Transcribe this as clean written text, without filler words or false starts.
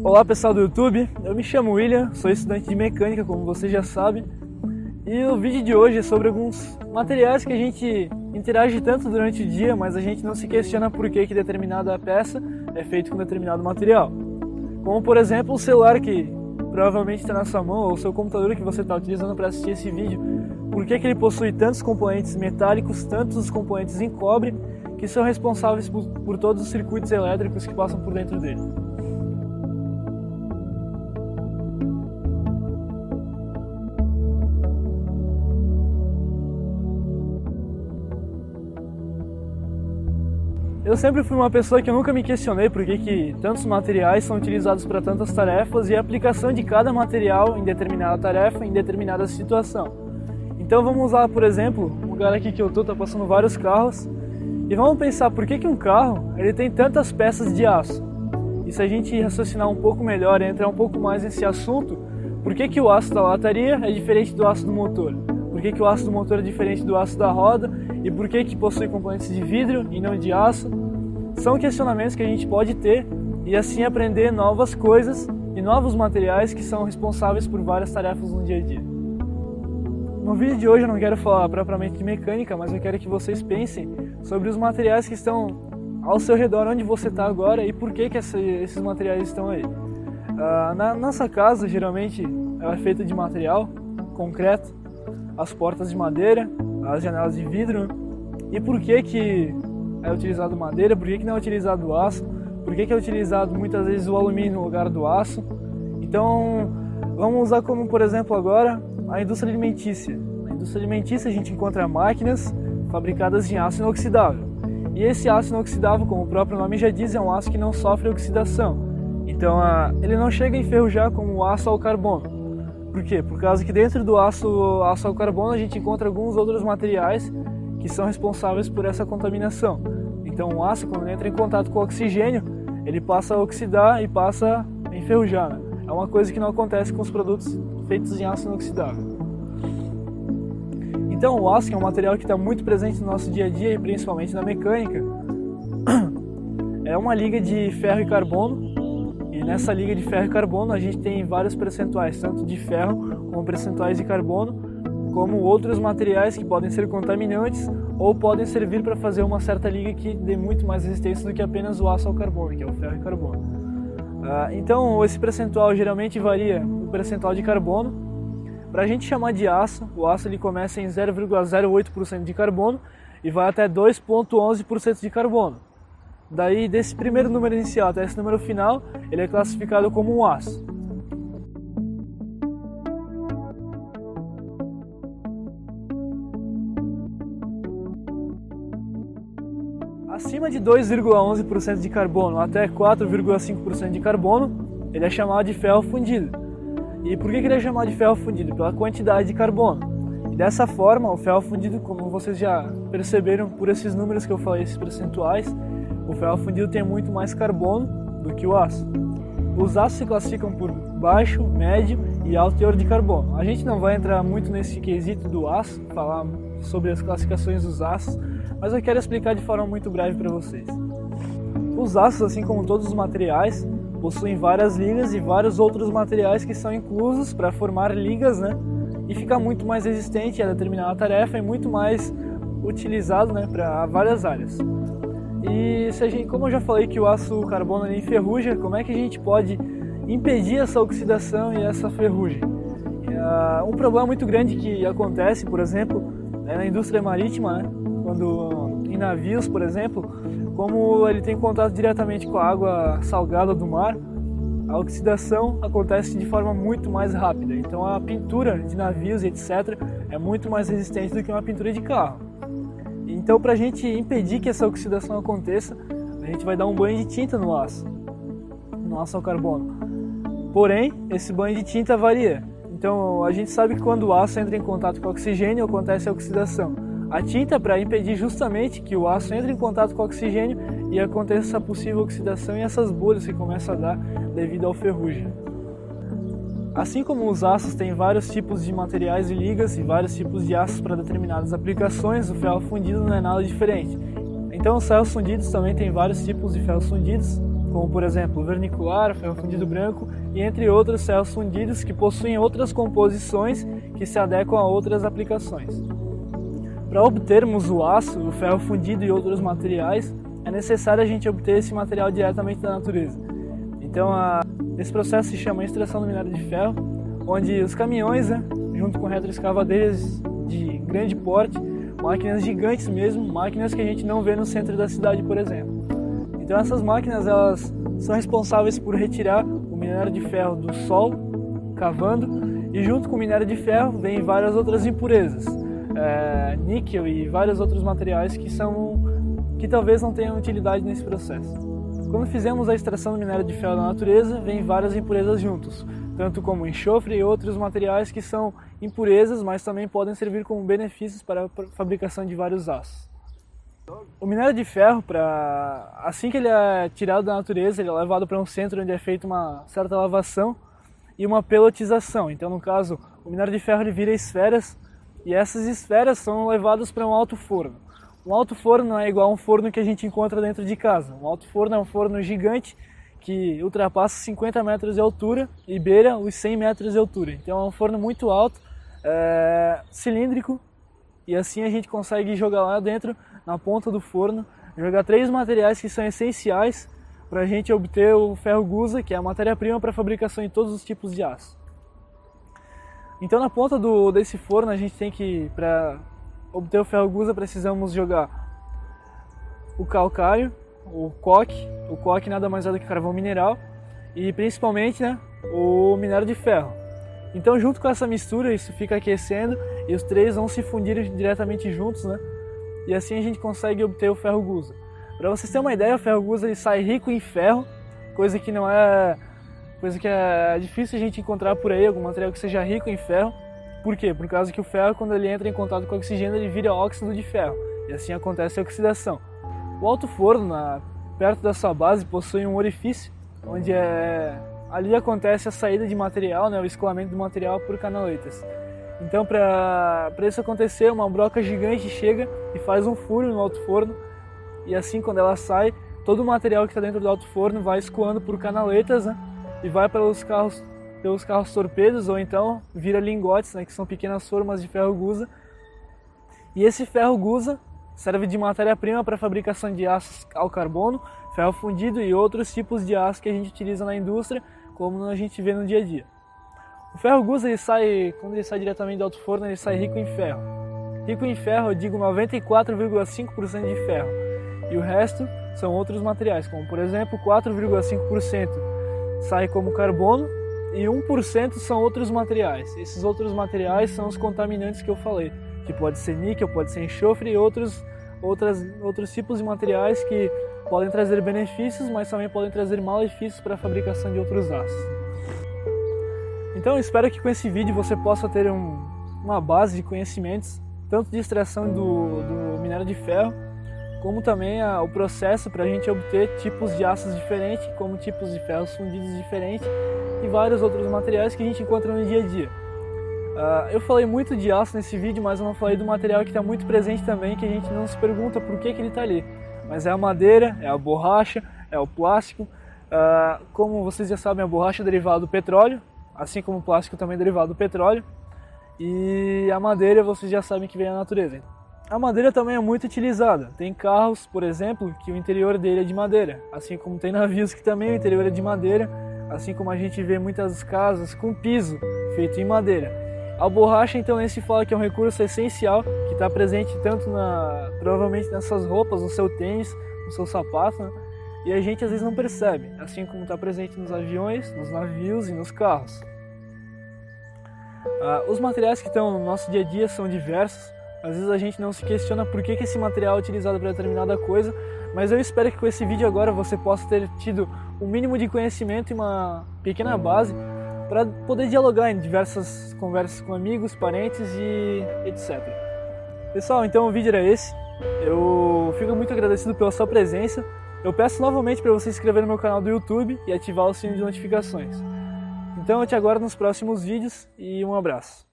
Olá pessoal do YouTube, eu me chamo William, sou estudante de mecânica, como você já sabe. E o vídeo de hoje é sobre alguns materiais que a gente interage tanto durante o dia, mas a gente não se questiona por que determinada peça é feita com determinado material. Como por exemplo o celular que provavelmente está na sua mão, ou o seu computador que você está utilizando para assistir esse vídeo. Por que ele possui tantos componentes metálicos, tantos componentes em cobre, que são responsáveis por todos os circuitos elétricos que passam por dentro dele. Eu sempre fui uma pessoa que eu nunca me questionei por que tantos materiais são utilizados para tantas tarefas e a aplicação de cada material em determinada tarefa, em determinada situação. Então vamos lá, por exemplo, o lugar aqui que eu estou está passando vários carros e vamos pensar por que um carro ele tem tantas peças de aço. E se a gente raciocinar um pouco melhor e entrar um pouco mais nesse assunto, por que o aço da lataria é diferente do aço do motor? Por que o aço do motor é diferente do aço da roda? E por que possui componentes de vidro e não de aço? São questionamentos que a gente pode ter e assim aprender novas coisas e novos materiais que são responsáveis por várias tarefas no dia a dia. No vídeo de hoje eu não quero falar propriamente de mecânica, mas eu quero que vocês pensem sobre os materiais que estão ao seu redor, onde você está agora e por que esses materiais estão aí. Na nossa casa, geralmente, ela é feita de material concreto, as portas de madeira, as janelas de vidro. E por que é utilizado madeira? Por que não é utilizado aço? Por que é utilizado muitas vezes o alumínio no lugar do aço? Então, vamos usar como, por exemplo, agora a indústria alimentícia. Na indústria alimentícia a gente encontra máquinas fabricadas em aço inoxidável. E esse aço inoxidável, como o próprio nome já diz, é um aço que não sofre oxidação. Então, ele não chega a enferrujar como o aço ao carbono. Por quê? Por causa que dentro do aço ao carbono a gente encontra alguns outros materiais que são responsáveis por essa contaminação. Então o aço, quando ele entra em contato com o oxigênio, ele passa a oxidar e passa a enferrujar, né? É uma coisa que não acontece com os produtos feitos em aço inoxidável. Então o aço, que é um material que está muito presente no nosso dia a dia e principalmente na mecânica, é uma liga de ferro e carbono. E nessa liga de ferro e carbono a gente tem vários percentuais, tanto de ferro como percentuais de carbono, como outros materiais que podem ser contaminantes ou podem servir para fazer uma certa liga que dê muito mais resistência do que apenas o aço ao carbono, que é o ferro e carbono. Então esse percentual geralmente varia o percentual de carbono. Para a gente chamar de aço, o aço ele começa em 0,08% de carbono e vai até 2,11% de carbono. Daí, desse primeiro número inicial até esse número final, ele é classificado como um aço. Acima de 2,11% de carbono até 4,5% de carbono, ele é chamado de ferro fundido. E por que ele é chamado de ferro fundido? Pela quantidade de carbono. E dessa forma, o ferro fundido, como vocês já perceberam por esses números que eu falei, esses percentuais, o ferro fundido tem muito mais carbono do que o aço. Os aços se classificam por baixo, médio e alto teor de carbono. A gente não vai entrar muito nesse quesito do aço, falar sobre as classificações dos aços, mas eu quero explicar de forma muito breve para vocês. Os aços, assim como todos os materiais, possuem várias ligas e vários outros materiais que são inclusos para formar ligas, né? E ficar muito mais resistente a determinada tarefa e muito mais utilizado, né, para várias áreas. E como eu já falei que o aço carbono ele enferruja, como é que a gente pode impedir essa oxidação e essa ferrugem? Um problema muito grande que acontece, por exemplo, na indústria marítima, né? Quando em navios, por exemplo, como ele tem contato diretamente com a água salgada do mar, a oxidação acontece de forma muito mais rápida. Então a pintura de navios, etc., é muito mais resistente do que uma pintura de carro. Então, para a gente impedir que essa oxidação aconteça, a gente vai dar um banho de tinta no aço ao carbono. Porém, esse banho de tinta varia. Então, a gente sabe que quando o aço entra em contato com o oxigênio, acontece a oxidação. A tinta é para impedir justamente que o aço entre em contato com o oxigênio e aconteça essa possível oxidação e essas bolhas que começam a dar devido ao ferrugem. Assim como os aços têm vários tipos de materiais e ligas e vários tipos de aços para determinadas aplicações, o ferro fundido não é nada diferente. Então os ferros fundidos também têm vários tipos de ferros fundidos como por exemplo o vernicular, o ferro fundido branco e entre outros ferros fundidos que possuem outras composições que se adequam a outras aplicações. Para obtermos o aço, o ferro fundido e outros materiais, é necessário a gente obter esse material diretamente da natureza. Então esse processo se chama extração do minério de ferro, onde os caminhões, junto com retroescavadeiras de grande porte, máquinas gigantes mesmo, máquinas que a gente não vê no centro da cidade, por exemplo. Então essas máquinas elas são responsáveis por retirar o minério de ferro do solo, cavando, e junto com o minério de ferro vem várias outras impurezas, níquel e vários outros materiais que talvez não tenham utilidade nesse processo. Quando fizemos a extração do minério de ferro da natureza, vem várias impurezas juntos, tanto como enxofre e outros materiais que são impurezas, mas também podem servir como benefícios para a fabricação de vários aços. O minério de ferro, assim que ele é tirado da natureza, ele é levado para um centro onde é feita uma certa lavação e uma pelotização. Então, no caso, o minério de ferro ele vira esferas e essas esferas são levadas para um alto forno. Um alto forno não é igual a um forno que a gente encontra dentro de casa. Um alto forno é um forno gigante que ultrapassa 50 metros de altura e beira os 100 metros de altura. Então é um forno muito alto, cilíndrico, e assim a gente consegue jogar lá dentro, na ponta do forno, jogar 3 materiais que são essenciais para a gente obter o ferro gusa, que é a matéria-prima para a fabricação de todos os tipos de aço. Então na ponta desse forno a gente tem que, para obter o ferro gusa, precisamos jogar o calcário, o coque nada mais é do que carvão mineral e principalmente o minério de ferro. Então junto com essa mistura isso fica aquecendo e os 3 vão se fundir diretamente juntos, e assim a gente consegue obter o ferro gusa. Para vocês terem uma ideia, o ferro gusa ele sai rico em ferro, coisa que é difícil a gente encontrar por aí, algum material que seja rico em ferro. Por quê? Por causa que o ferro, quando ele entra em contato com o oxigênio, ele vira óxido de ferro, e assim acontece a oxidação. O alto forno, perto da sua base, possui um orifício, onde ali acontece a saída de material, o escoamento do material por canaletas. Então, para isso acontecer, uma broca gigante chega e faz um furo no alto forno, e assim, quando ela sai, todo o material que está dentro do alto forno vai escoando por canaletas, e vai pelos carros torpedos, ou então vira lingotes, que são pequenas formas de ferro gusa. E esse ferro gusa serve de matéria-prima para a fabricação de aços ao carbono, ferro fundido e outros tipos de aço que a gente utiliza na indústria, como a gente vê no dia a dia. O ferro gusa, quando ele sai diretamente do alto forno, ele sai rico em ferro. Rico em ferro, eu digo 94,5% de ferro. E o resto são outros materiais, como por exemplo 4,5% sai como carbono, e 1% são outros materiais. Esses outros materiais são os contaminantes que eu falei, que pode ser níquel, pode ser enxofre e outros tipos de materiais que podem trazer benefícios, mas também podem trazer malefícios para a fabricação de outros aços. Então eu espero que com esse vídeo você possa ter uma base de conhecimentos, tanto de extração do minério de ferro, como também o processo para a gente obter tipos de aços diferentes, como tipos de ferros fundidos diferentes, e vários outros materiais que a gente encontra no dia a dia. Eu falei muito de aço nesse vídeo, mas eu não falei do material que está muito presente também, que a gente não se pergunta por que ele está ali. Mas é a madeira, é a borracha, é o plástico. Como vocês já sabem, a borracha é derivada do petróleo, assim como o plástico também é derivado do petróleo. E a madeira vocês já sabem que vem da natureza. A madeira também é muito utilizada. Tem carros, por exemplo, que o interior dele é de madeira, assim como tem navios que também o interior é de madeira, assim como a gente vê muitas casas com piso feito em madeira. A borracha, então, nem se fala que é um recurso essencial, que está presente tanto provavelmente nessas roupas, no seu tênis, no seu sapato, e a gente às vezes não percebe, assim como está presente nos aviões, nos navios e nos carros. Os materiais que estão no nosso dia a dia são diversos, às vezes a gente não se questiona por que esse material é utilizado para determinada coisa, mas eu espero que com esse vídeo agora você possa ter tido um mínimo de conhecimento e uma pequena base para poder dialogar em diversas conversas com amigos, parentes e etc. Pessoal, então o vídeo era esse. Eu fico muito agradecido pela sua presença. Eu peço novamente para você se inscrever no meu canal do YouTube e ativar o sininho de notificações. Então eu te aguardo nos próximos vídeos e um abraço.